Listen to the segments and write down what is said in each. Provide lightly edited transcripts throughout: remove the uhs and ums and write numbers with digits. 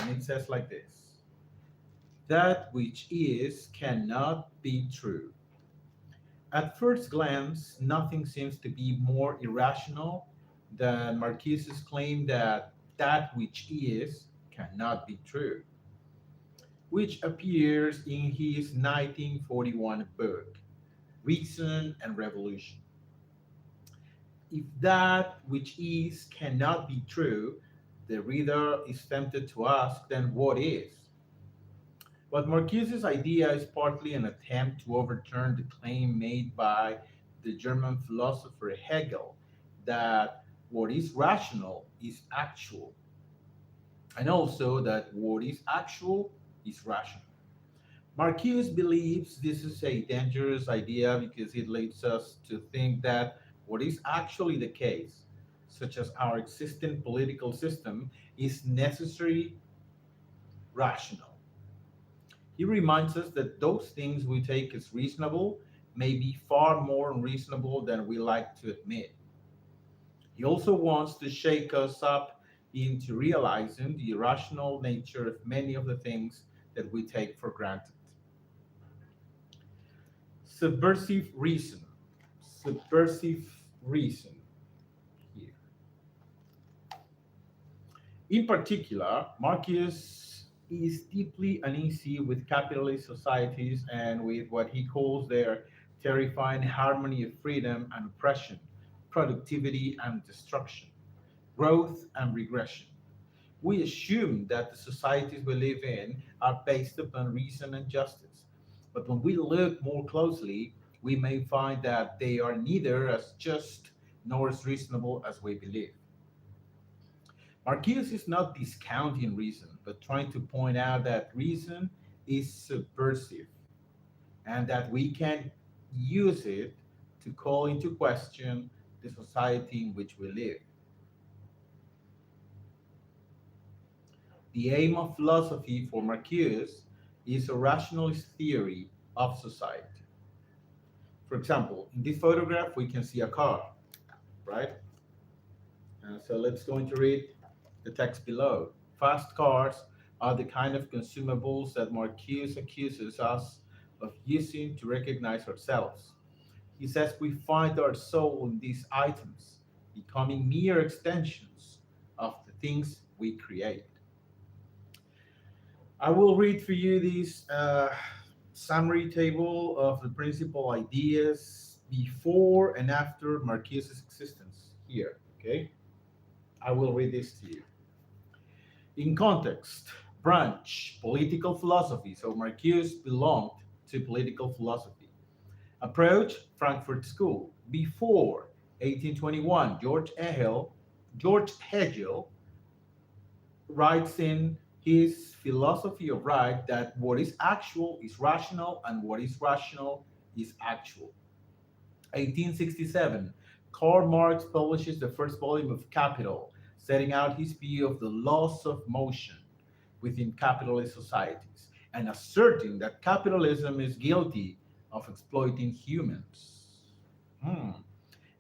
and it says like this: that which is cannot be true. At first glance, nothing seems to be more irrational than Marcuse's claim that that which is cannot be true, which appears in his 1941 book, Reason and Revolution. If that which is cannot be true, the reader is tempted to ask, then what is? But Marcuse's idea is partly an attempt to overturn the claim made by the German philosopher Hegel that what is rational is actual, and also that what is actual is rational. Marcuse believes this is a dangerous idea because it leads us to think that what is actually the case, such as our existing political system, is necessary rational. He reminds us that those things we take as reasonable may be far more unreasonable than we like to admit. He also wants to shake us up into realizing the irrational nature of many of the things that we take for granted. Subversive reason. Subversive reason here. In particular, Marcus is deeply uneasy with capitalist societies and with what he calls their terrifying harmony of freedom and oppression, productivity and destruction, growth and regression. We assume that the societies we live in are based upon reason and justice. But when we look more closely, we may find that they are neither as just nor as reasonable as we believe. Marcuse is not discounting reason, but trying to point out that reason is subversive and that we can use it to call into question the society in which we live. The aim of philosophy for Marcuse is a rationalist theory of society. For example, in this photograph, we can see a car, right? So let's go into read the text below. Fast cars are the kind of consumables that Marcuse accuses us of using to recognize ourselves. He says we find our soul in these items, becoming mere extensions of the things we create. I will read for you this summary table of the principal ideas before and after Marcuse's existence here. Okay, I will read this to you. In context, branch, political philosophy. So Marcuse belonged to political philosophy. Approach, Frankfurt School. Before 1821, George Hegel writes in his philosophy of right that what is actual is rational and what is rational is actual. 1867, Karl Marx publishes the first volume of Capital, setting out his view of the laws of motion within capitalist societies and asserting that capitalism is guilty of exploiting humans.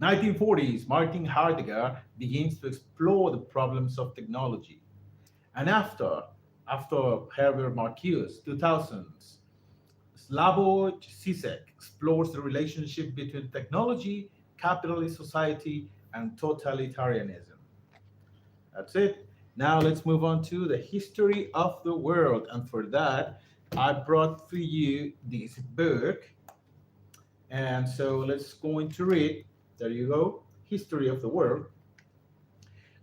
1940s, Martin Heidegger begins to explore the problems of technology. And after Herbert Marcuse, 2000s, Slavoj Zizek explores the relationship between technology, capitalist society, and totalitarianism. That's it. Now let's move on to the history of the world. And for that, I brought for you this book. And so let's go into read. There you go. History of the world.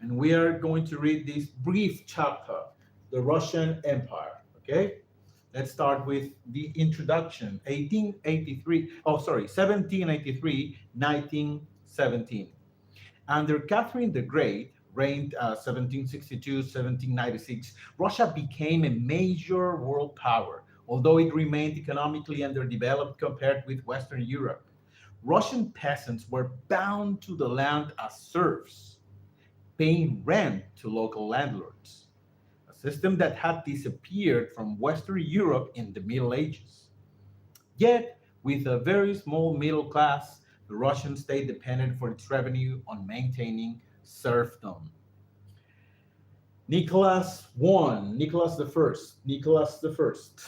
And we are going to read this brief chapter, the Russian Empire. Okay? Let's start with the introduction. 1783, 1917. Under Catherine the Great, reigned 1762-1796, Russia became a major world power, although it remained economically underdeveloped compared with Western Europe. Russian peasants were bound to the land as serfs, paying rent to local landlords, a system that had disappeared from Western Europe in the Middle Ages. Yet, with a very small middle class, the Russian state depended for its revenue on maintaining serfdom. Nicholas the First. Nicholas the First.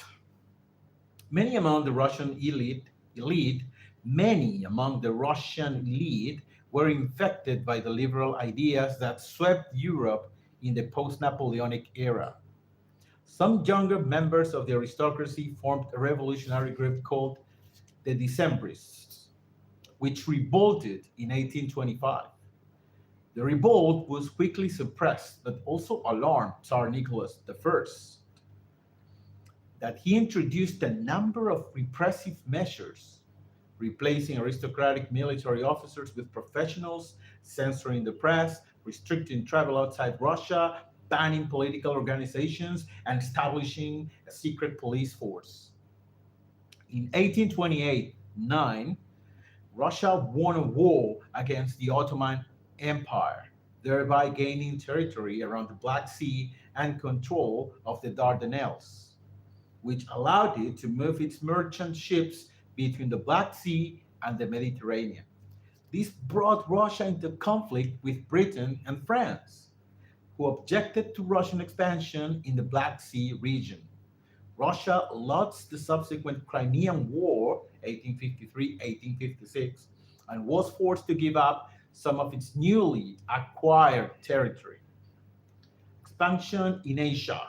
Many among the Russian elite, many among the Russian elite were infected by the liberal ideas that swept Europe in the post-Napoleonic era. Some younger members of the aristocracy formed a revolutionary group called the Decembrists, which revolted in 1825. The revolt was quickly suppressed, but also alarmed Tsar Nicholas I that he introduced a number of repressive measures, replacing aristocratic military officers with professionals, censoring the press, restricting travel outside Russia, banning political organizations, and establishing a secret police force. In 1828 9, Russia won a war against the Ottoman Empire, thereby gaining territory around the Black Sea and control of the Dardanelles, which allowed it to move its merchant ships between the Black Sea and the Mediterranean. This brought Russia into conflict with Britain and France, who objected to Russian expansion in the Black Sea region. Russia lost the subsequent Crimean War, 1853-1856, and was forced to give up some of its newly acquired territory. Expansion in Asia.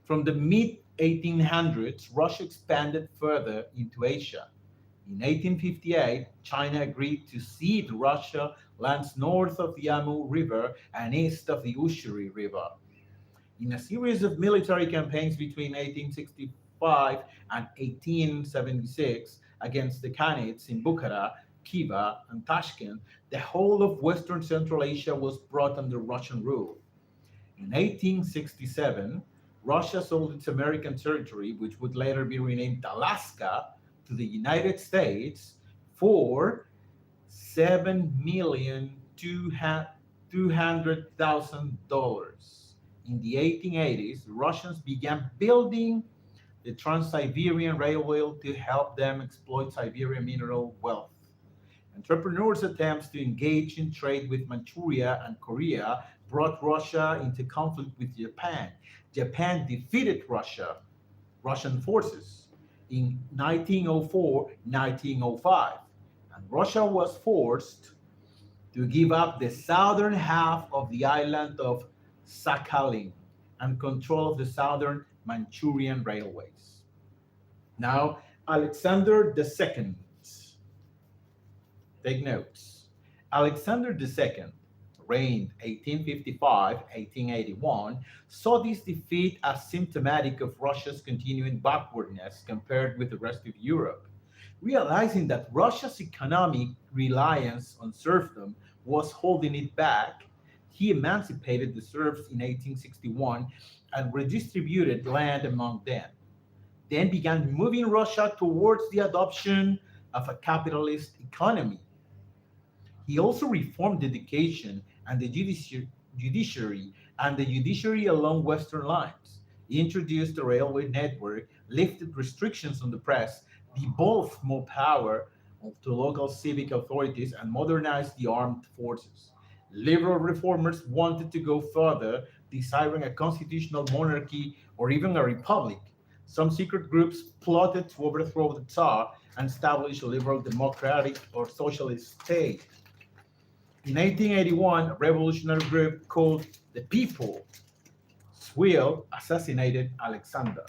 From the mid 1800s, Russia expanded further into Asia. In 1858, China agreed to cede Russia lands north of the Amur River and east of the Ushiri River. In a series of military campaigns between 1865 and 1876 against the Khanates in Bukhara, Khiva, and Tashkent, the whole of Western Central Asia was brought under Russian rule. In 1867, Russia sold its American territory, which would later be renamed Alaska, to the United States for $7,200,000. In the 1880s, the Russians began building the Trans-Siberian Railway to help them exploit Siberian mineral wealth. Entrepreneurs' attempts to engage in trade with Manchuria and Korea brought Russia into conflict with Japan. Japan defeated Russian forces in 1904-1905, and Russia was forced to give up the southern half of the island of Sakhalin and control of the southern Manchurian railways. Now, Alexander II. Take notes. Alexander II, reigned 1855-1881, saw this defeat as symptomatic of Russia's continuing backwardness compared with the rest of Europe. Realizing that Russia's economic reliance on serfdom was holding it back, he emancipated the serfs in 1861 and redistributed land among them, then began moving Russia towards the adoption of a capitalist economy. He also reformed education and the judiciary along Western lines. He introduced a railway network, lifted restrictions on the press, devolved more power to local civic authorities, and modernized the armed forces. Liberal reformers wanted to go further, desiring a constitutional monarchy or even a republic. Some secret groups plotted to overthrow the Tsar and establish a liberal democratic or socialist state. In 1881, a revolutionary group called the People Swell assassinated Alexander.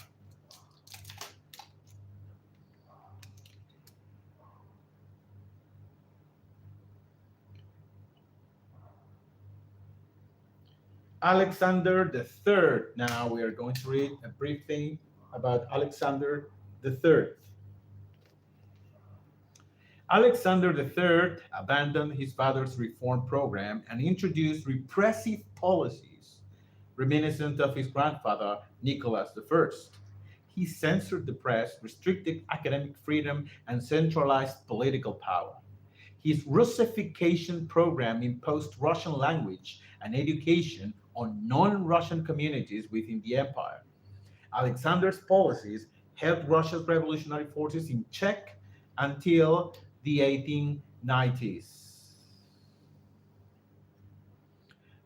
Alexander the Third. Now we are going to read a brief thing about Alexander the Third. Alexander the Third abandoned his father's reform program and introduced repressive policies reminiscent of his grandfather, Nicholas the First. He censored the press, restricted academic freedom, and centralized political power. His Russification program imposed Russian language and education on non Russian communities within the empire. Alexander's policies held Russia's revolutionary forces in check until the 1890s.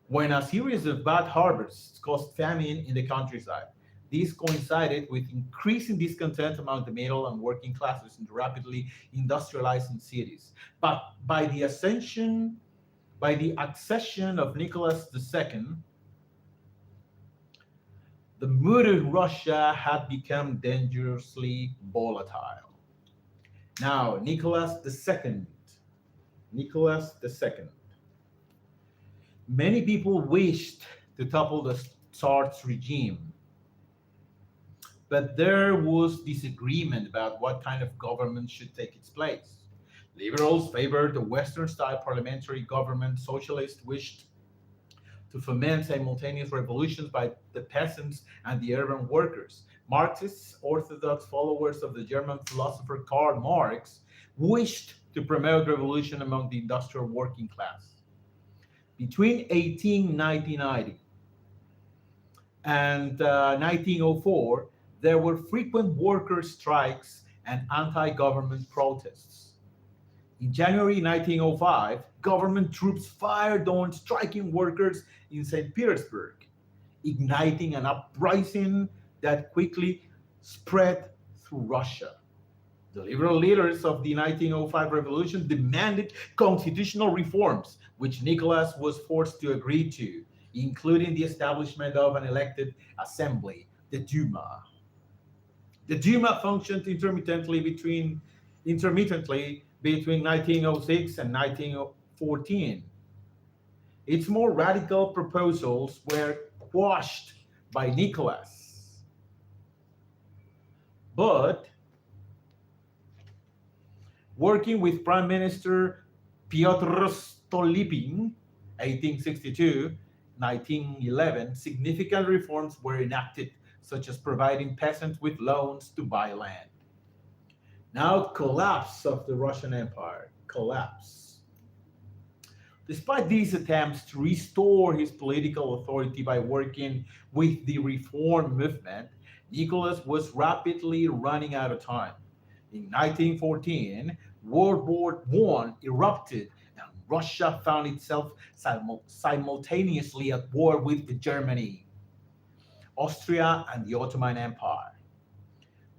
when a series of bad harvests caused famine in the countryside. This coincided with increasing discontent among the middle and working classes in the rapidly industrializing cities. But by the accession of Nicholas II, the mood in Russia had become dangerously volatile. Now, Nicholas II. Many people wished to topple the Tsar's regime, but there was disagreement about what kind of government should take its place. Liberals favored the Western style parliamentary government, socialists wished to foment simultaneous revolutions by the peasants and the urban workers. Marxists, orthodox followers of the German philosopher Karl Marx, wished to promote revolution among the industrial working class. Between 1990 and 1904, there were frequent worker strikes and anti government protests. In January 1905, government troops fired on striking workers in St. Petersburg, igniting an uprising that quickly spread through Russia. The liberal leaders of the 1905 revolution demanded constitutional reforms, which Nicholas was forced to agree to, including the establishment of an elected assembly, the Duma. The Duma functioned intermittently between 1906 and 1914. Its more radical proposals were quashed by Nicholas, but working with Prime Minister Pyotr Stolypin, 1862 1911, significant reforms were enacted, such as providing peasants with loans to buy land. Now, collapse of the Russian Empire. Collapse. Despite these attempts to restore his political authority by working with the reform movement, Nicholas was rapidly running out of time. In 1914, World War I erupted and Russia found itself simultaneously at war with Germany, Austria, and the Ottoman Empire.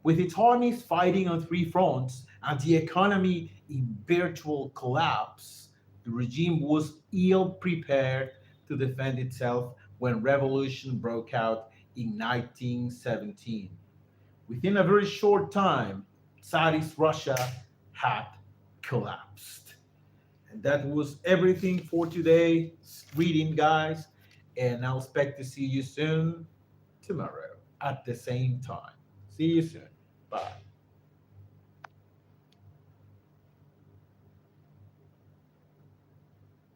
With its armies fighting on three fronts and the economy in virtual collapse, the regime was ill prepared to defend itself when revolution broke out in 1917. Within a very short time, Tsarist Russia had collapsed. And that was everything for today's reading, guys. And I'll expect to see you soon tomorrow at the same time. See you soon. Bye.